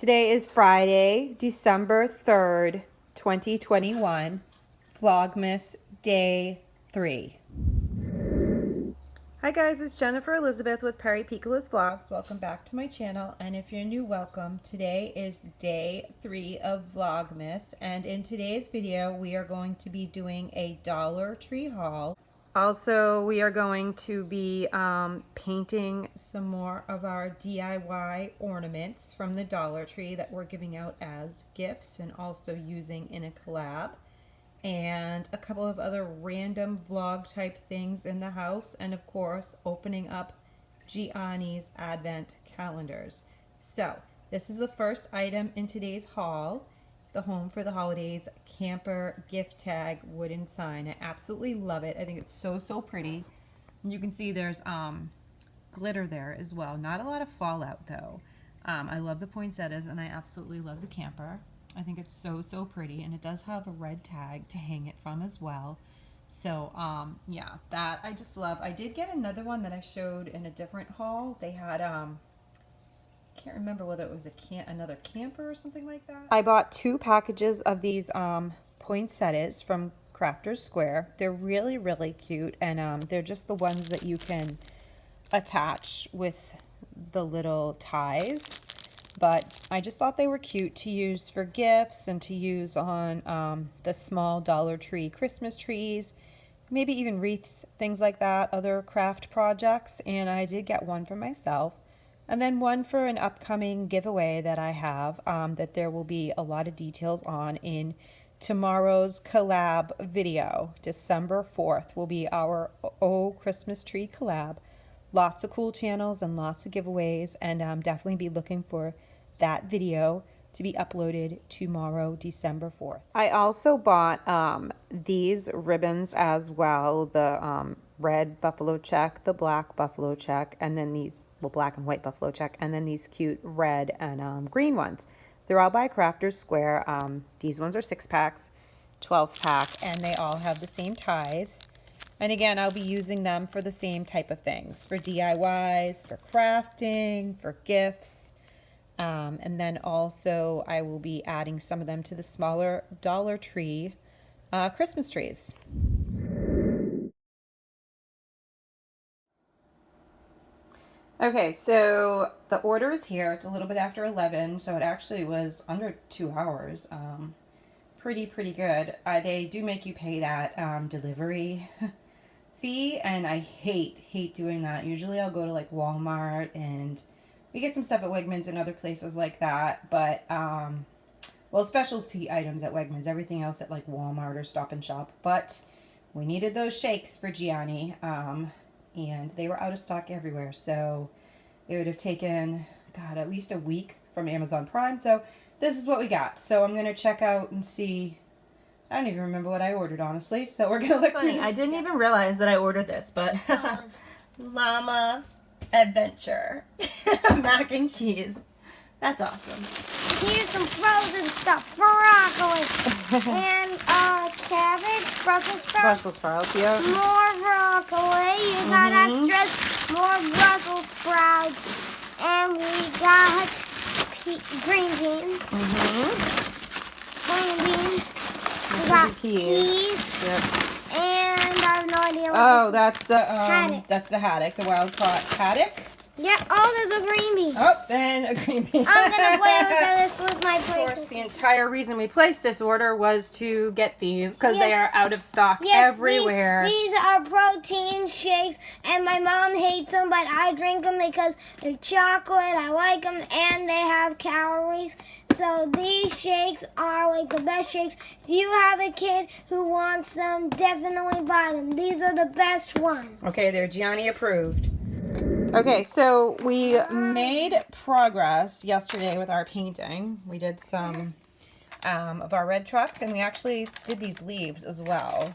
Today is Friday, December 3rd, 2021, Vlogmas Day 3. Hi guys, it's Jennifer Elizabeth with Perry Piccola's Vlogs. Welcome back to my channel, and if you're new, welcome. Today is Day 3 of Vlogmas, and in today's video we are going to be doing a Dollar Tree haul. Also, we are going to be painting some more of our DIY ornaments from the Dollar Tree that we're giving out as gifts and also using in a collab. And a couple of other random vlog type things in the house. And of course, opening up Gianni's Advent calendars. So, this is the first item in today's haul. The Home for the Holidays camper gift tag wooden sign. I absolutely love it. I think it's so pretty. You can see there's glitter there as well. Not a lot of fallout though. I love the poinsettias and I absolutely love the camper. I think it's so pretty, and it does have a red tag to hang it from as well. So yeah, that I just love. I did get another one that I showed in a different haul. They had can't remember whether it was another camper or something like that. I bought 2 packages of these poinsettias from Crafter's Square. They're really cute, and they're just the ones that you can attach with the little ties. But I just thought they were cute to use for gifts and to use on the small Dollar Tree Christmas trees, maybe even wreaths, things like that, other craft projects. And I did get one for myself. And then one for an upcoming giveaway that I have that there will be a lot of details on in tomorrow's collab video. December 4th will be our Christmas tree collab. Lots of cool channels and lots of giveaways, and definitely be looking for that video to be uploaded tomorrow, December 4th. I also bought these ribbons as well, the red buffalo check, the black buffalo check, and then these, well, black and white buffalo check, and then these cute red and green ones. They're all by Crafter's Square. These ones are 6-packs, 12-pack, and they all have the same ties. And again, I'll be using them for the same type of things, for DIYs, for crafting, for gifts. And then also I will be adding some of them to the smaller Dollar Tree Christmas trees. Okay, so the order is here. It's a little bit after 11, so it actually was under 2 hours. Pretty good. They do make you pay that delivery fee, and I hate doing that. Usually I'll go to like Walmart, and we get some stuff at Wegmans and other places like that, but well, specialty items at Wegmans, everything else at like Walmart or Stop and Shop. But we needed those shakes for Gianni, and they were out of stock everywhere, so it would have taken, God, at least a week from Amazon Prime. So this is what we got. So I'm gonna check out and see. I don't even remember what I ordered, honestly, so we're gonna look through this. I didn't even realize that I ordered this, but Llama Adventure mac and cheese. That's awesome. Here's some frozen stuff. Broccoli and cabbage, Brussels sprouts. Brussels sprouts, yeah. More broccoli. You got extras. More Brussels sprouts. And we got green beans. Green beans. We got peas. Yep. And I have no idea what this is. Haddock. That's the haddock, the wild caught haddock. Yeah, oh, there's a green bean. Oh, then a green bean. I'm going to play with this with my Of plate. course, the entire reason we placed this order was to get these because they are out of stock everywhere. These are protein shakes, and my mom hates them, but I drink them because they're chocolate. I like them, and they have calories. So these shakes are like the best shakes. If you have a kid who wants them, definitely buy them. These are the best ones. Okay, they're Gianni approved. Okay, so we made progress yesterday with our painting. We did some of our red trucks, and we actually did these leaves as well.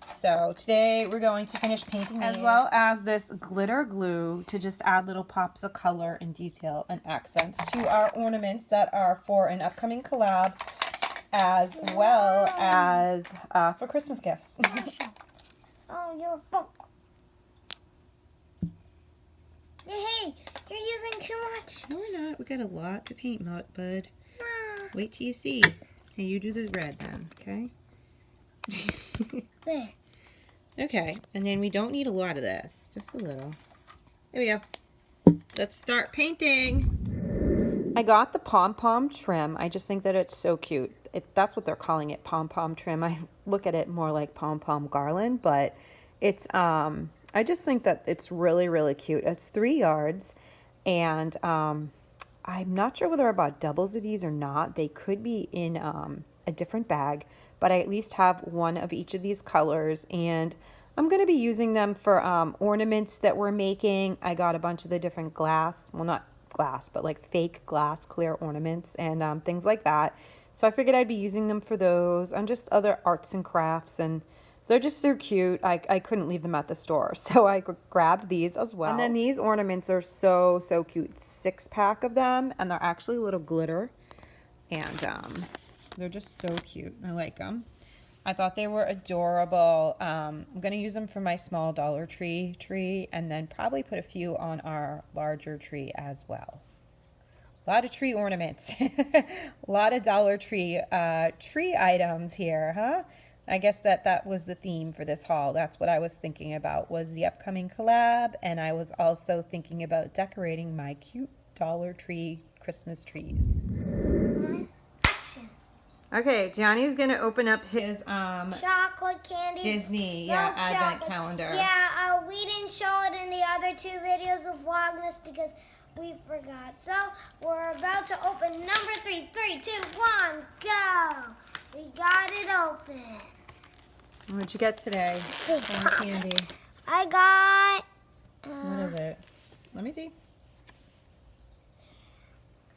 So today we're going to finish painting as well as this glitter glue to just add little pops of color and detail and accents to our ornaments that are for an upcoming collab, as well as for Christmas gifts. So you're Hey, you're using too much. No, we're not. We got a lot to paint, bud. Wait till you see. Hey, you do the red then, okay? There. Okay, and then we don't need a lot of this, just a little. There we go. Let's start painting. I got the Pom Pom Trim. I just think that it's so cute. That's what they're calling it, Pom Pom Trim. I look at it more like Pom Pom Garland, but it's I just think that it's really, really cute. It's 3 yards, and I'm not sure whether I bought doubles of these or not. They could be in a different bag, but I at least have one of each of these colors, and I'm going to be using them for ornaments that we're making. I got a bunch of the different glass, well, not glass, but like fake glass clear ornaments and things like that. So I figured I'd be using them for those and just other arts and crafts, and they're just so cute. I couldn't leave them at the store, so I grabbed these as well. And then these ornaments are so, so cute. 6-pack of them, and they're actually a little glitter, and they're just so cute. I like them. I thought they were adorable. I'm going to use them for my small Dollar Tree and then probably put a few on our larger tree as well. A lot of tree ornaments. A lot of Dollar Tree tree items here, huh? I guess that was the theme for this haul. That's what I was thinking about, was the upcoming collab, and I was also thinking about decorating my cute Dollar Tree Christmas trees. Okay, Johnny's gonna open up his Chocolate candy. Disney Milk advent chocolates. calendar. Yeah, we didn't show it in the other 2 videos of Vlogmas because we forgot. So we're about to open number 3. 3, 2, 1, go! We got it open. What'd you get today? Let's see. From candy. I got. What is it? Let me see.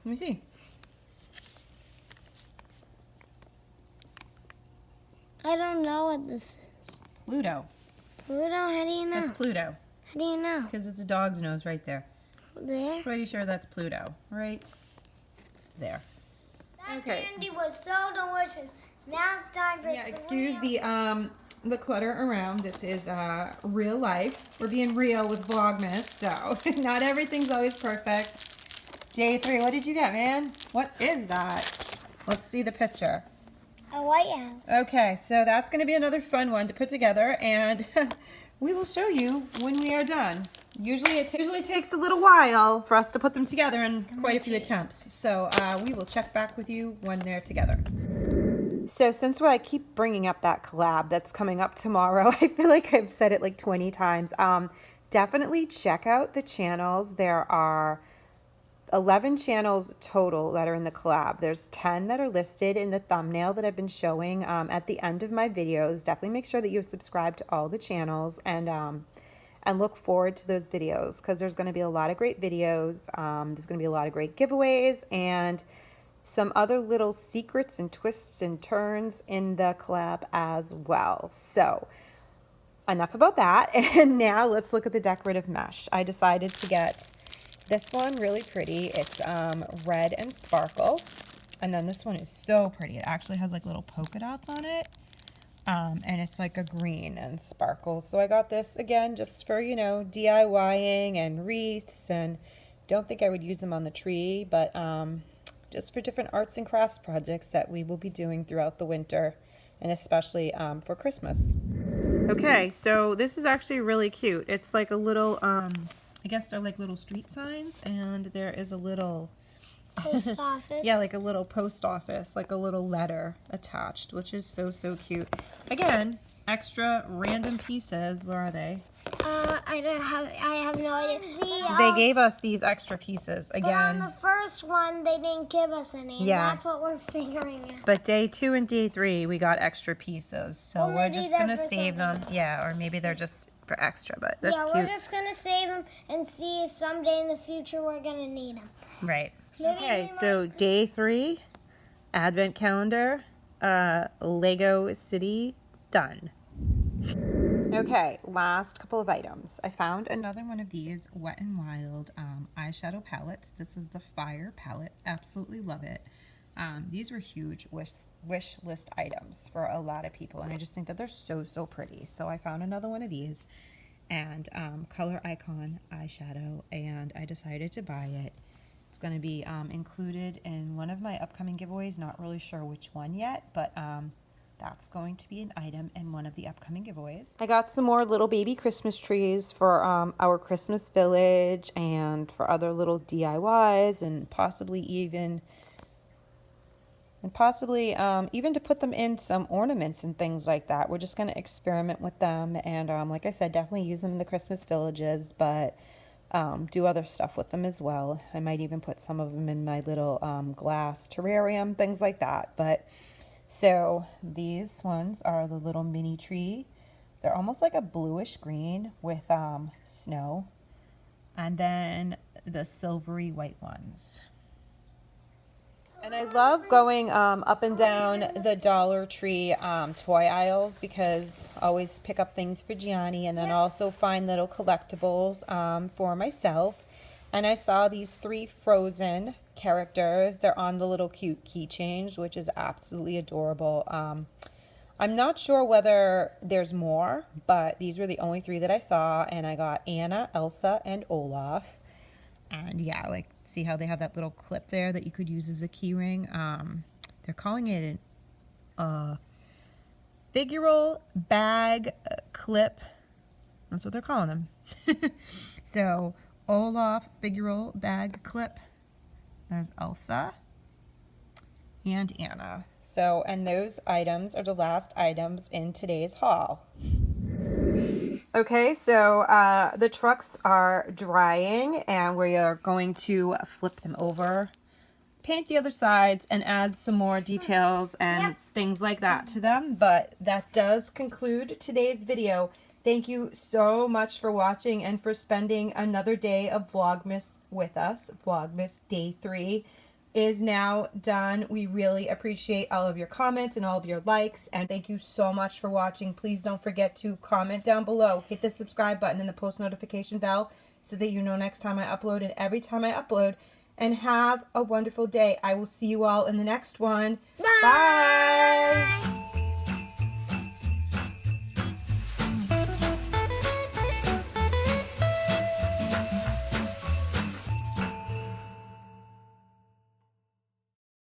Let me see. I don't know what this is. Pluto. Pluto? How do you know? That's Pluto. How do you know? Because it's a dog's nose right there. There? Pretty sure that's Pluto. Right there. That Okay. candy was so delicious. Now it's time for Yeah, excuse the clutter around. This is real life. We're being real with Vlogmas, so not everything's always perfect. Day 3, what did you get, man? What is that? Let's see the picture. a white house. Okay, so that's going to be another fun one to put together, and we will show you when we are done. Usually it takes a little while for us to put them together and quite a few attempts. So we will check back with you when they're together. So since I keep bringing up that collab that's coming up tomorrow, I feel like I've said it like 20 times. Definitely check out the channels. There are 11 channels total that are in the collab. There's 10 that are listed in the thumbnail that I've been showing at the end of my videos. Definitely make sure that you've subscribed to all the channels and look forward to those videos, because there's going to be a lot of great videos. There's going to be a lot of great giveaways and some other little secrets and twists and turns in the collab as well. So enough about that. And now let's look at the decorative mesh. I decided to get this one, really pretty. It's red and sparkle. And then this one is so pretty. It actually has like little polka dots on it. And it's like a green and sparkle. So I got this again just for, you know, DIYing and wreaths, and don't think I would use them on the tree, but just for different arts and crafts projects that we will be doing throughout the winter, and especially for Christmas. Okay, so this is actually really cute. It's like a little, I guess they're like little street signs, and there is a little Post office. yeah, like a little post office, like a little letter attached, which is so, so cute. Again, extra random pieces. Where are they? I have no idea. They gave us these extra pieces But on again. the first one, they didn't give us any. And Yeah. that's what we're figuring out. But day 2 and day 3, we got extra pieces. So Well, we're maybe just they're going to for save something them. else. Yeah, or maybe they're just for extra, but that's Yeah, cute. we're just going to save them and see if someday in the future we're going to need them. Right. Maybe Okay, we so day 3, advent calendar, Lego City, done. Okay, last couple of items. I found another one of these Wet n Wild eyeshadow palettes. This is the Fire palette. Absolutely love it. These were huge wish list items for a lot of people, and I just think that they're so, so pretty. So I found another one of these, and Color Icon eyeshadow, and I decided to buy it. It's going to be included in one of my upcoming giveaways. Not really sure which one yet, but that's going to be an item in one of the upcoming giveaways. I got some more little baby Christmas trees for our Christmas village and for other little DIYs, and possibly even to put them in some ornaments and things like that. We're just going to experiment with them, and like I said, definitely use them in the Christmas villages, but do other stuff with them as well. I might even put some of them in my little glass terrarium, things like that. But so these ones are the little mini tree. They're almost like a bluish green with snow, and then the silvery white ones. And I love going up and down the Dollar Tree toy aisles, because I always pick up things for Gianni, and then also find little collectibles for myself. And I saw these 3 Frozen characters. They're on the little cute keychains, which is absolutely adorable. I'm not sure whether there's more, but these were the only 3 that I saw, and I got Anna, Elsa, and Olaf. And yeah, like, see how they have that little clip there that you could use as a key ring? They're calling it a figural bag clip. That's what they're calling them. So, Olaf figural bag clip. There's Elsa and Anna. So, and those items are the last items in today's haul. Okay, so the trucks are drying, and we are going to flip them over, paint the other sides, and add some more details and things like that to them. But that does conclude today's video. Thank you so much for watching and for spending another day of Vlogmas with us. Vlogmas Day 3 is now done. We really appreciate all of your comments and all of your likes, and thank you so much for watching. Please don't forget to comment down below, hit the subscribe button and the post notification bell so that you know next time I upload and every time I upload, and have a wonderful day. I will see you all in the next one. Bye. Bye.